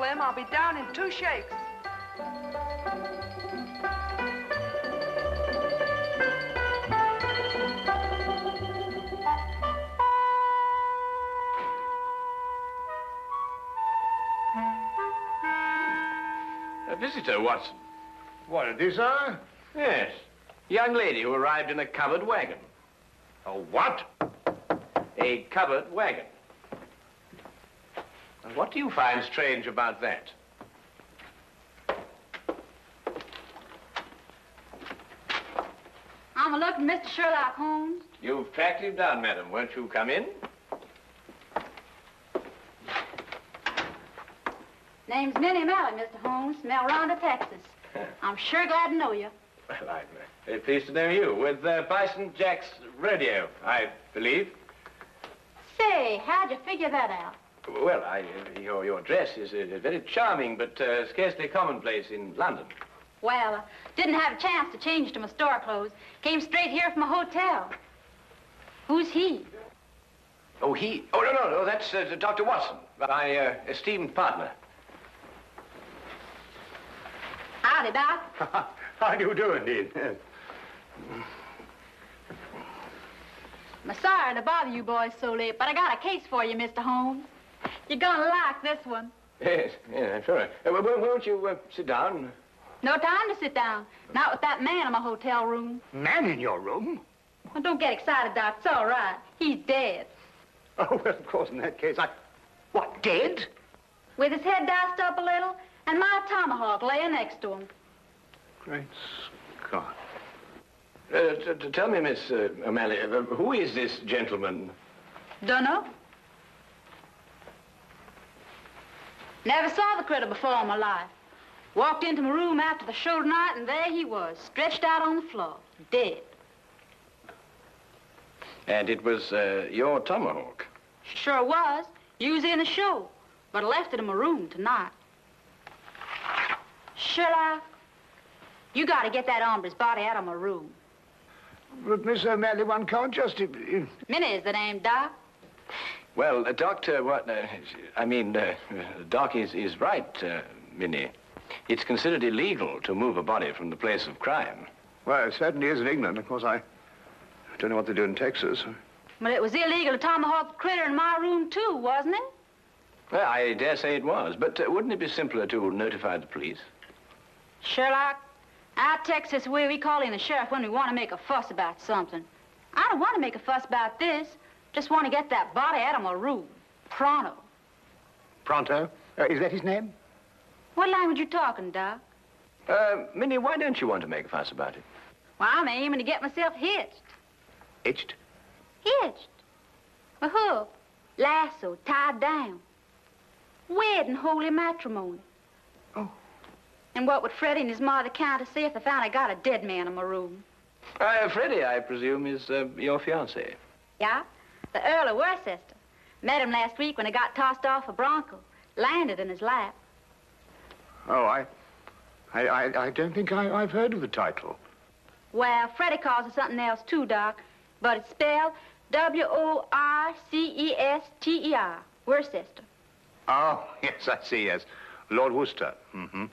Slim. I'll be down in 2 shakes. A visitor, Watson. What, a desire? Yes. Young lady who arrived in a covered wagon. A what? A covered wagon. Now, what do you find strange about that? I'm looking for Mr. Sherlock Holmes. You've tracked him down, madam. Won't you come in? Name's Minnie Mallett, Mr. Holmes, from El Rondo, Texas. I'm sure glad to know you. Well, I'm very pleased to know you. With Bison Jack's rodeo, I believe. Say, how'd you figure that out? Well, your dress is very charming, but scarcely commonplace in London. Well, didn't have a chance to change to my store clothes. Came straight here from a hotel. Who's he? Oh, he? Oh, no, that's Dr. Watson, my esteemed partner. Howdy, Doc. How do you do, indeed? I'm sorry to bother you boys so late, but I got a case for you, Mr. Holmes. You're gonna like this one. Yes, I'm sure. Won't you sit down? No time to sit down. Not with that man in my hotel room. Man in your room? Well, don't get excited, Doc. It's all right. He's dead. Oh, well, of course, in that case, What, dead? With his head diced up a little, and my tomahawk laying next to him. Great Scott. Tell me, Miss O'Malley, who is this gentleman? Dunno. Never saw the critter before in my life. Walked into my room after the show tonight, and there he was, stretched out on the floor, dead. And it was your tomahawk? Sure was. Used in the show, but I left it in my room tonight. Sherlock, you got to get that hombre's body out of my room. But, Miss O'Malley, one can't just... Minnie is the name, Doc. Well, Doctor, Doc is right, Minnie. It's considered illegal to move a body from the place of crime. Well, it certainly is in England. Of course, I don't know what they do in Texas. But it was illegal to tomahawk the critter in my room, too, wasn't it? Well, I dare say it was, but wouldn't it be simpler to notify the police? Sherlock, our Texas way, we call in the sheriff when we want to make a fuss about something. I don't want to make a fuss about this. Just want to get that body out of my room. Pronto. Pronto? Is that his name? What language you talking, Doc? Minnie, why don't you want to make a fuss about it? Well, I'm aiming to get myself hitched. Hitched? Hitched. A hook, lasso, tied down. Wedding holy matrimony. Oh. And what would Freddie and his mother count to say if they found I got a dead man in my room? Freddie, I presume, is your fiancé. Yeah, the Earl of Worcester. Met him last week when he got tossed off a bronco. Landed in his lap. Oh, I don't think I've heard of the title. Well, Freddie calls it something else, too, Doc. But it's spelled W-O-R-C-E-S-T-E-R. Worcester. Oh, yes, I see, yes. Lord Worcester. Mm-hmm.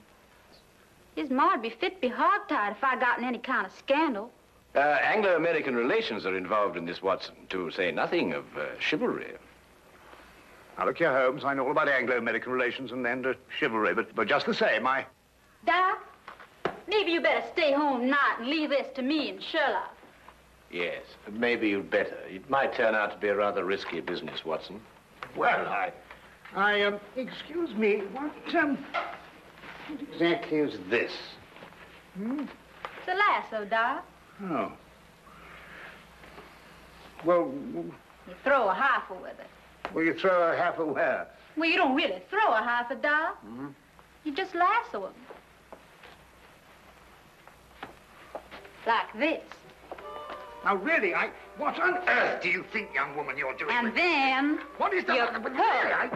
His ma'd be fit to be hogtied if I got in any kind of scandal. Anglo-American relations are involved in this, Watson, to say nothing of chivalry. Now, look here, Holmes, I know all about Anglo-American relations and chivalry, but just the same, Doc, maybe you better stay home tonight and leave this to me and Sherlock. Yes, maybe you'd better. It might turn out to be a rather risky business, Watson. Well, excuse me, what exactly is this? Hmm? It's a lasso, Doc. Oh. Well... You throw a half with it. Well, you throw a half where? Well, you don't really throw a half, Doc. Mm-hmm. You just lasso him. Like this. Now, really, what on earth do you think, young woman, you're doing? And then... What is that? You But pull. really,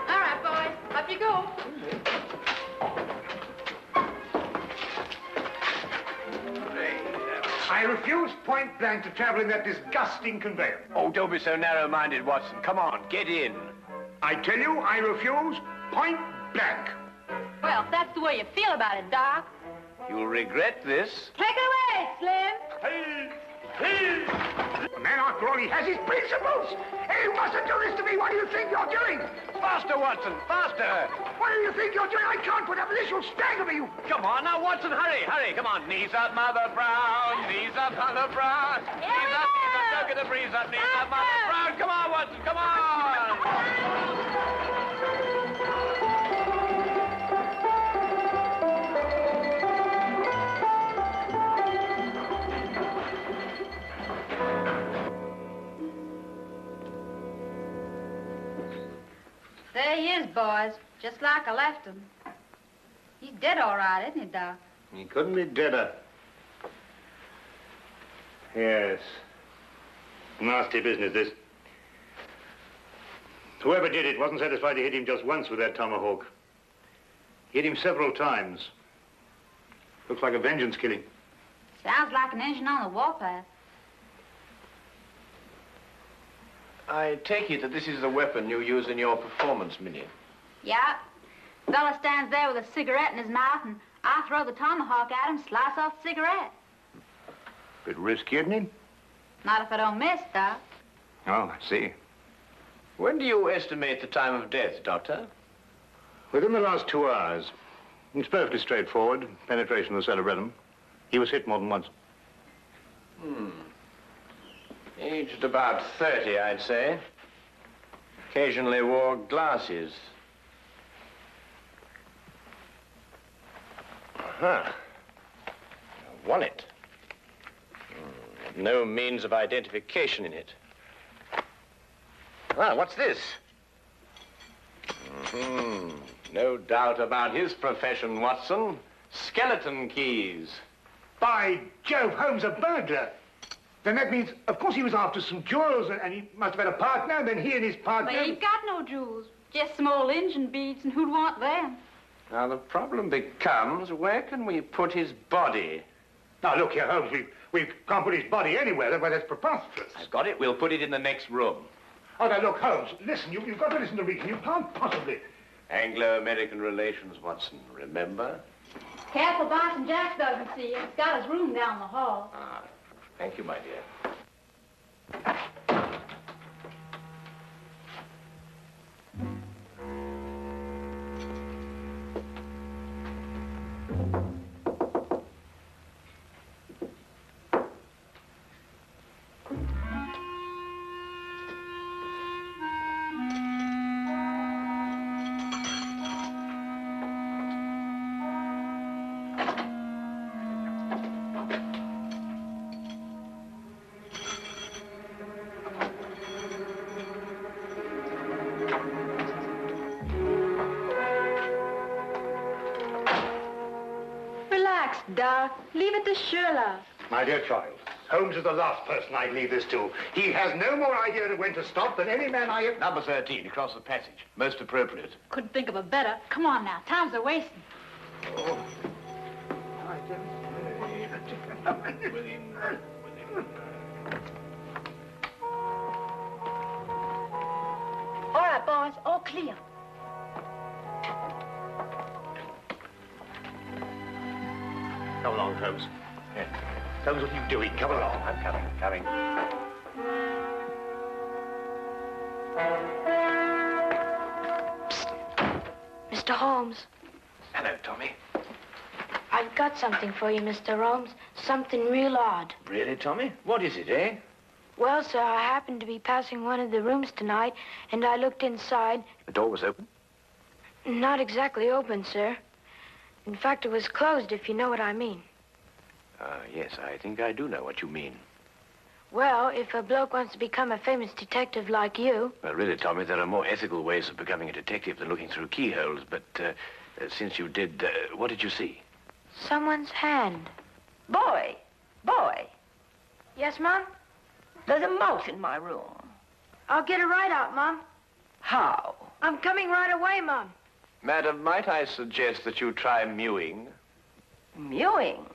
All right, boys. Up you go. refuse point blank to travel in that disgusting conveyance. Oh, don't be so narrow-minded, Watson. Come on, get in. I tell you, I refuse point blank. Well, if that's the way you feel about it, Doc. You'll regret this. Take it away, Slim. Hey! Hey! The man, after all, he has his principles. Hey, you mustn't do this to me. What do you think you're doing? Faster, Watson, faster. What do you think you're doing? I can't put up with this. You'll strangle me, you... Come on, now, Watson, hurry, hurry. Come on. Knees up, Mother Brown. Knees up, Mother Brown. Knees up, don't get the breeze up. Knees up, Mother Brown. Come on, Watson, come on. There he is, boys. Just like I left him. He's dead all right, isn't he, Doc? He couldn't be deader. Yes. Nasty business, this. Whoever did it wasn't satisfied to hit him just once with that tomahawk. He hit him several times. Looks like a vengeance killing. Sounds like an engine on the warpath. I take it that this is the weapon you use in your performance, Minnie. Yeah. Fella stands there with a cigarette in his mouth, and I throw the tomahawk at him, slice off the cigarette. Bit risky, isn't it? Not if I don't miss, Doc. Oh, I see. When do you estimate the time of death, Doctor? Within the last 2 hours. It's perfectly straightforward. Penetration of the cerebellum. He was hit more than once. Aged about 30, I'd say. Occasionally wore glasses. Aha. Wallet. No means of identification in it. Ah, what's this? No doubt about his profession, Watson. Skeleton keys. By Jove, Holmes, a burglar. Then that means, of course, he was after some jewels, and he must have had a partner, and then he and his partner... But he ain't got no jewels. Just some old engine beads, and who'd want them? Now, the problem becomes, where can we put his body? Now, look here, Holmes, we can't put his body anywhere. Well, that's preposterous. I've got it. We'll put it in the next room. Oh, now, look, Holmes, listen, you've got to listen to reason. You can't possibly... Anglo-American relations, Watson, remember? Careful, Boston Jack doesn't see you. He's got his room down the hall. Ah, thank you, my dear. Doc, leave it to Sherlock. My dear child, Holmes is the last person I'd leave this to. He has no more idea of when to stop than any man I have... Number 13, across the passage. Most appropriate. Couldn't think of a better. Come on now, time's a wasting. Oh. All right, boys, all clear. Come along, Holmes. Yeah. Holmes, what are you doing? Come along. I'm coming. Mr. Holmes, Hello, Tommy. I've got something for you, Mr. Holmes. Something real odd. Really, Tommy? What is it, eh? Well, sir, I happened to be passing one of the rooms tonight, and I looked inside. The door was open? Not exactly open, sir. In fact, it was closed, if you know what I mean. Yes, I think I do know what you mean. Well, if a bloke wants to become a famous detective like you... Well, really, Tommy, there are more ethical ways of becoming a detective than looking through keyholes, but since you did, what did you see? Someone's hand. Boy. Yes, Mom? There's a mouse in my room. I'll get it right out, Mom. How? I'm coming right away, Mom. Madam, might I suggest that you try mewing? Mewing.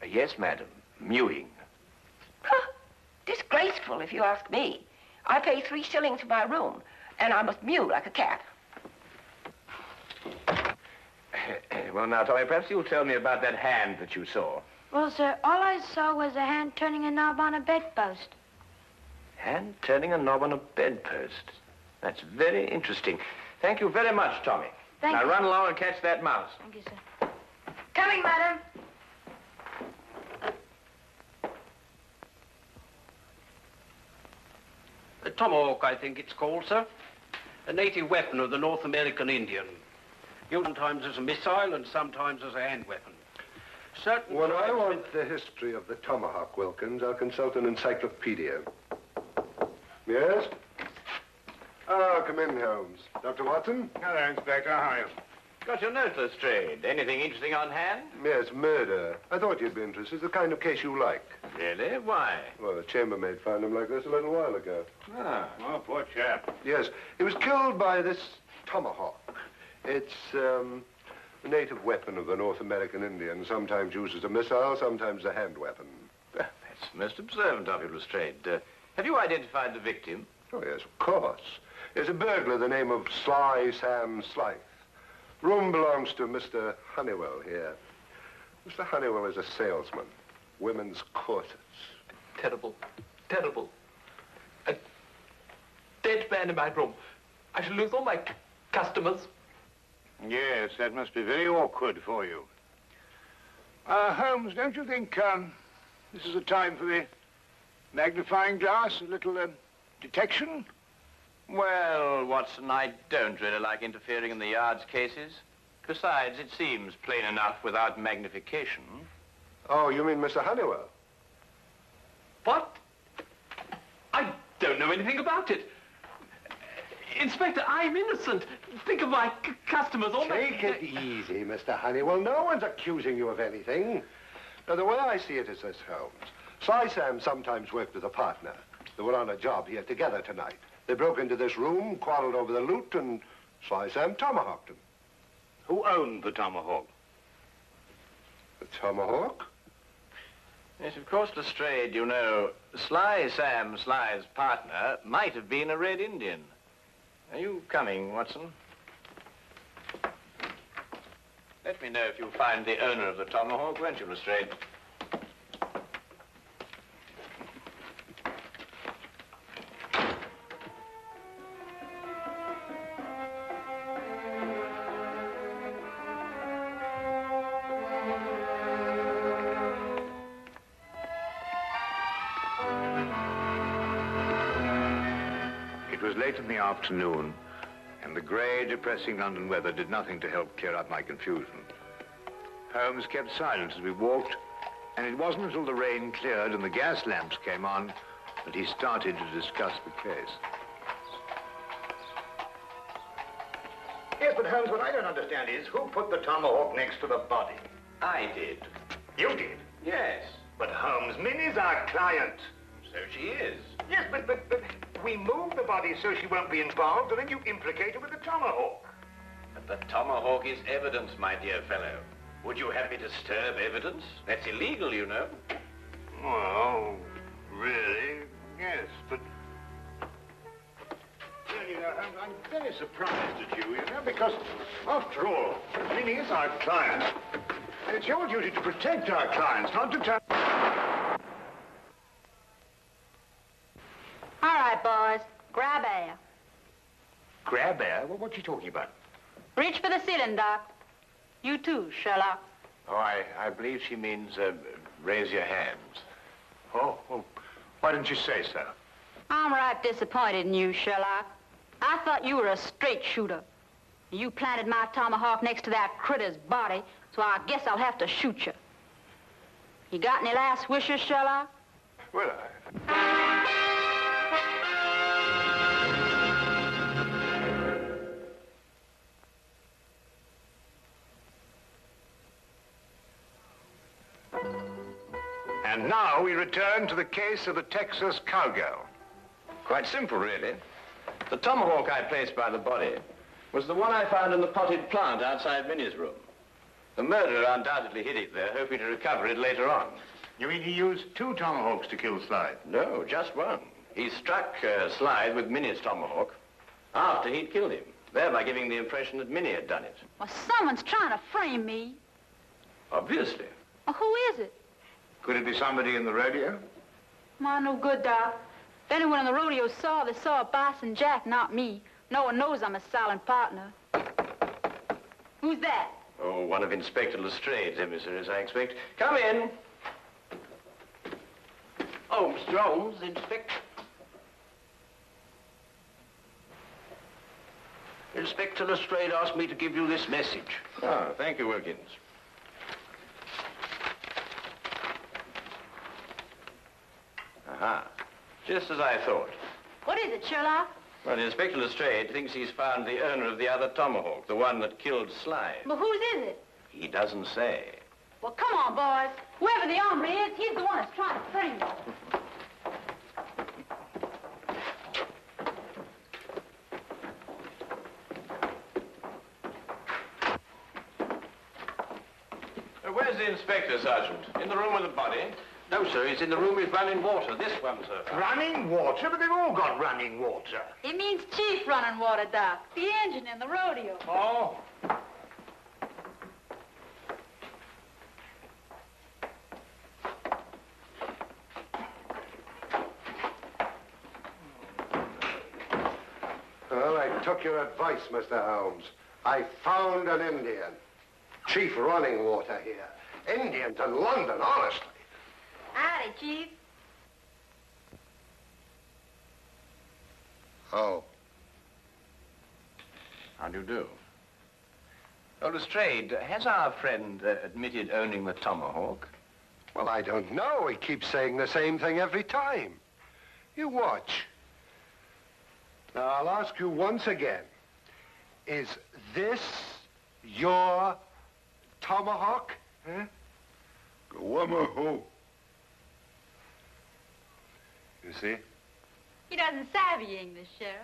Yes, madam, mewing. Disgraceful, if you ask me. I pay 3 shillings for my room, and I must mew like a cat. Well, now, Tommy, perhaps you'll tell me about that hand that you saw. Well, sir, all I saw was a hand turning a knob on a bedpost. Hand turning a knob on a bedpost. That's very interesting. Thank you very much, Tommy. Thank now you. run along and catch that mouse. Thank you, sir. Coming, madam. A tomahawk, I think it's called, sir. A native weapon of the North American Indian. Used sometimes as a missile and sometimes as a hand weapon. Certain When I tribes- want the history of the tomahawk, Wilkins, I'll consult an encyclopedia. Yes? Oh, come in, Holmes. Dr. Watson? Hello, Inspector. How are you? Got your note, Lestrade. Anything interesting on hand? Yes, murder. I thought you'd be interested. The kind of case you like. Really? Why? Well, the chambermaid found him like this a little while ago. Ah. Oh, poor chap. Yes, he was killed by this tomahawk. It's a native weapon of the North American Indian, sometimes used as a missile, sometimes a hand weapon. That's most observant of you, Lestrade. Have you identified the victim? Oh, yes, of course. There's a burglar, the name of Sly Sam Slythe. Room belongs to Mr. Honeywell here. Mr. Honeywell is a salesman. Women's corsets. Terrible, terrible. A dead man in my room. I shall lose all my customers. Yes, that must be very awkward for you. Holmes, don't you think this is a time for the magnifying glass, a little detection? Well, Watson, I don't really like interfering in the yard's cases. Besides, it seems plain enough without magnification. Oh, you mean Mr. Honeywell? What? I don't know anything about it. Inspector, I'm innocent. Think of my customers. All Take it easy, Mr. Honeywell. No one's accusing you of anything. Now, the way I see it is this, Holmes. Sly Sam sometimes worked with a partner. They were on a job here together tonight. They broke into this room, quarreled over the loot, and Sly Sam tomahawked him. Who owned the tomahawk? The tomahawk? Yes, of course, Lestrade, you know, Sly Sam Sly's partner might have been a Red Indian. Are you coming, Watson? Let me know if you find the owner of the tomahawk, won't you, Lestrade? It was late in the afternoon, and the grey, depressing London weather did nothing to help clear up my confusion. Holmes kept silent as we walked, and it wasn't until the rain cleared and the gas lamps came on that he started to discuss the case. Yes, but Holmes, what I don't understand is who put the tomahawk next to the body? I did. You did. Yes. But Holmes, Minnie's our client. So she is. Yes, but we moved the body so she won't be involved, and then you implicate her with the tomahawk. But the tomahawk is evidence, my dear fellow. Would you have me disturb evidence? That's illegal, you know. Well, really, yes, but... Well, you know, I'm very surprised at you, because, after all, Minnie is our client. And it's your duty to protect our clients, not to turn... All right, boys. Grab air. Grab air? Well, what are you talking about? Reach for the ceiling, Doc. You too, Sherlock. Oh, I believe she means raise your hands. Oh, well, why didn't you say so? I'm right disappointed in you, Sherlock. I thought you were a straight shooter. You planted my tomahawk next to that critter's body, so I guess I'll have to shoot you. You got any last wishes, Sherlock? Well, And now we return to the case of the Texas Cowgirl. Quite simple, really. The tomahawk I placed by the body was the one I found in the potted plant outside Minnie's room. The murderer undoubtedly hid it there, hoping to recover it later on. You mean he used 2 tomahawks to kill Slide? No, just one. He struck Slide with Minnie's tomahawk after he'd killed him, thereby giving the impression that Minnie had done it. Well, someone's trying to frame me. Obviously. Well, who is it? Could it be somebody in the rodeo? My, no good, Doc. If anyone in the rodeo saw, they saw Bison Jack, not me. No one knows I'm a silent partner. Who's that? Oh, one of Inspector Lestrade's emissaries, I expect. Come in. Oh, Mr. Holmes, Inspector. Inspector Lestrade asked me to give you this message. Oh, thank you, Wilkins. Aha. Just as I thought. What is it, Sherlock? Well, Inspector Lestrade thinks he's found the owner of the other tomahawk, the one that killed Slide. But whose is it? He doesn't say. Well, come on, boys. Whoever the hombre is, he's the one that's trying to frame me. Where's the inspector, Sergeant? In the room with the body? No, sir, he's in the room with running water. This one, sir. Running water? But they've all got running water. It means Chief running water, Doc. The engine in the rodeo. Oh. Well, I took your advice, Mr. Holmes. I found an Indian. Chief running water here. Indian to London, honestly. Howdy, Chief. Oh. How do you do? Oh, Lestrade, has our friend admitted owning the tomahawk? Well, I don't know. He keeps saying the same thing every time. You watch. Now, I'll ask you once again. Is this your tomahawk? Huh? Gawamaho. You see? He doesn't savvy English, Sheriff.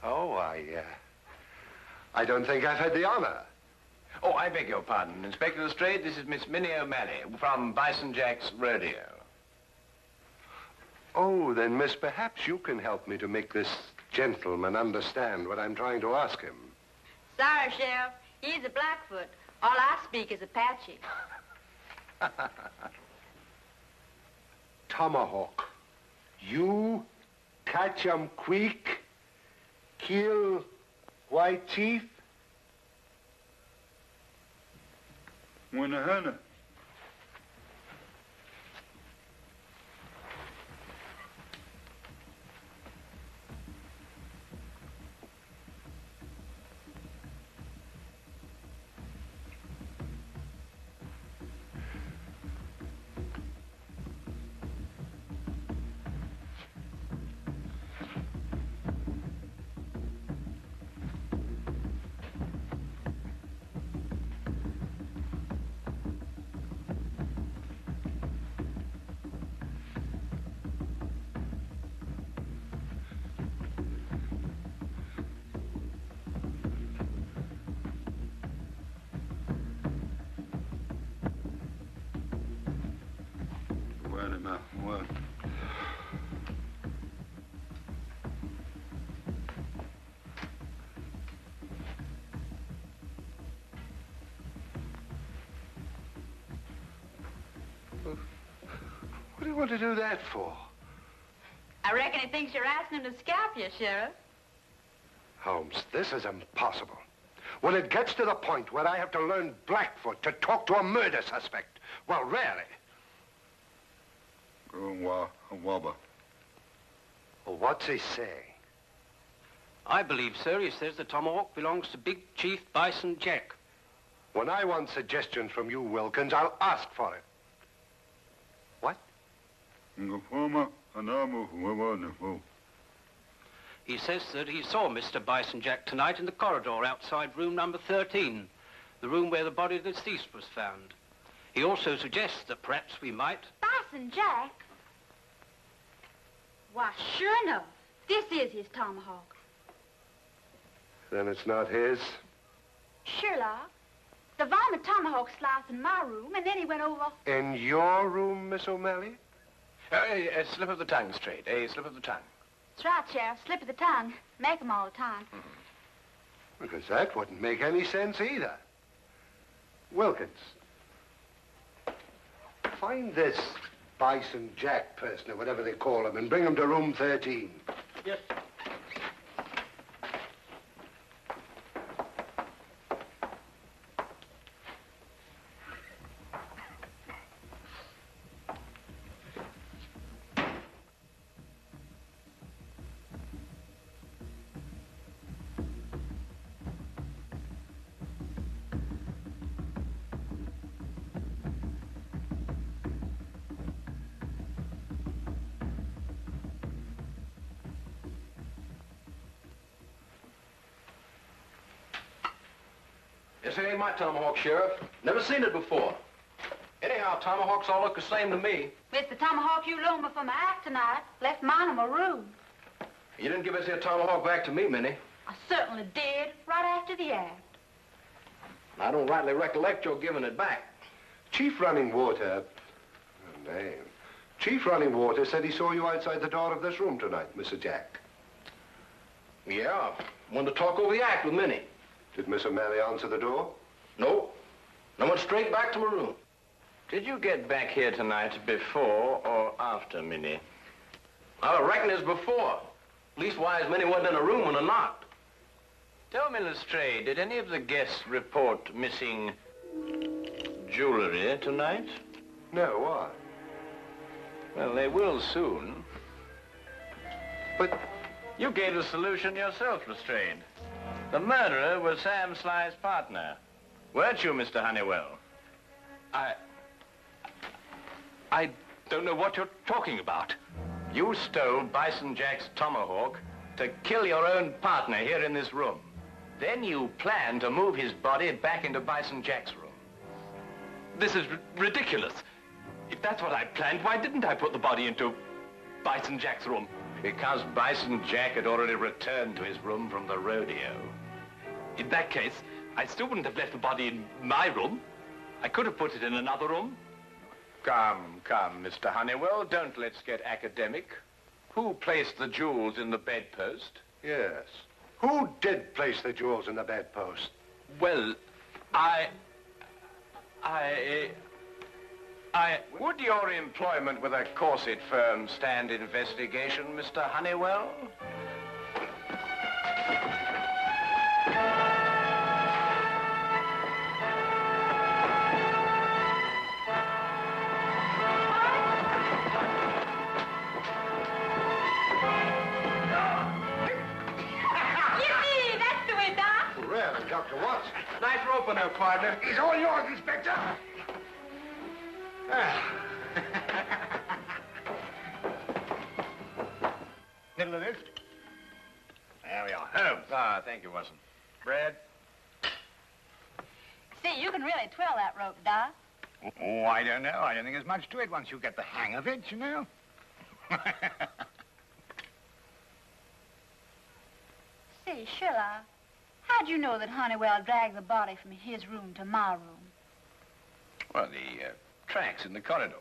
Oh, I don't think I've had the honor. Oh, I beg your pardon. Inspector Lestrade, this is Miss Minnie O'Malley from Bison Jack's rodeo. Oh, then, miss, perhaps you can help me to make this gentleman understand what I'm trying to ask him. Sorry, Sheriff. He's a Blackfoot. All I speak is Apache. Tomahawk. You catch 'em quick, kill White Chief? Wanahana. What? What do you want to do that for? I reckon he thinks you're asking him to scalp you, Sheriff. Holmes, this is impossible. When it gets to the point where I have to learn Blackfoot to talk to a murder suspect, well, really. Well, what's he saying? I believe, sir, he says the tomahawk belongs to Big Chief Bison Jack. When I want suggestions from you, Wilkins, I'll ask for it. What? He says that he saw Mr. Bison Jack tonight in the corridor outside room number 13, the room where the body of the deceased was found. He also suggests that perhaps we might... Bison Jack? Why, sure enough, this is his tomahawk. Then it's not his? Sherlock, The varmint tomahawk sliced in my room, and then he went over. In your room, Miss O'Malley? A slip of the tongue, Straight. A slip of the tongue. That's right, Sheriff. Slip of the tongue. Make 'em all the time. Because that wouldn't make any sense either. Wilkins, find this Bison Jack person, or whatever they call him, and bring him to room 13. Yes. This ain't my tomahawk, Sheriff. Never seen it before. Anyhow, tomahawks all look the same to me. It's the tomahawk you loaned me for my act tonight. Left mine in my room. You didn't give this here tomahawk back to me, Minnie. I certainly did, right after the act. I don't rightly recollect your giving it back. Chief Running Water... Oh, name. Chief Running Water said he saw you outside the door of this room tonight, Mr. Jack. Yeah, wanted to talk over the act with Minnie. Did Miss O'Malley answer the door? No. I went straight back to my room. Did you get back here tonight before or after Minnie? I reckon it's before. Leastwise, Minnie wasn't in a room when I knocked. Tell me, Lestrade, did any of the guests report missing jewelry tonight? No, why? Well, they will soon. But... You gave the solution yourself, Lestrade. The murderer was Sam Sly's partner. Weren't you, Mr. Honeywell? I don't know what you're talking about. You stole Bison Jack's tomahawk to kill your own partner here in this room. Then you planned to move his body back into Bison Jack's room. This is ridiculous. If that's what I planned, why didn't I put the body into Bison Jack's room? Because Bison Jack had already returned to his room from the rodeo. In that case, I still wouldn't have left the body in my room. I could have put it in another room. Come, Mr. Honeywell, don't let's get academic. Who placed the jewels in the bedpost? Yes. Who did place the jewels in the bedpost? Well, Would your employment with a corset firm stand investigation, Mr. Honeywell? Yippee! That's the way, Doc. Really, Dr. Watson? Nice rope on there, partner. He's all yours, Inspector. Middle of this. There we are. Holmes. Ah, thank you, Watson. Brad? See, you can really twirl that rope, Doc. Oh, I don't know. I don't think there's much to it once you get the hang of it, you know. Say, Sherlock, how'd you know that Honeywell dragged the body from his room to my room? Well, the tracks in the corridor.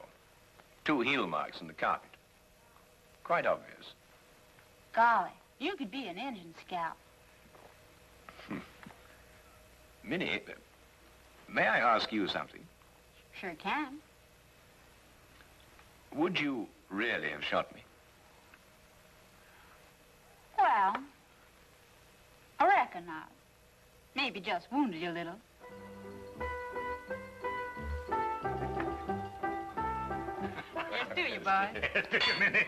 2 heel marks in the carpet. Quite obvious. Golly, you could be an engine scout. Minnie, may I ask you something? Sure can. Would you really have shot me? Well, I reckon not. Maybe just wounded you a little. Yes, do you, boy? Yes, do you, Minnie?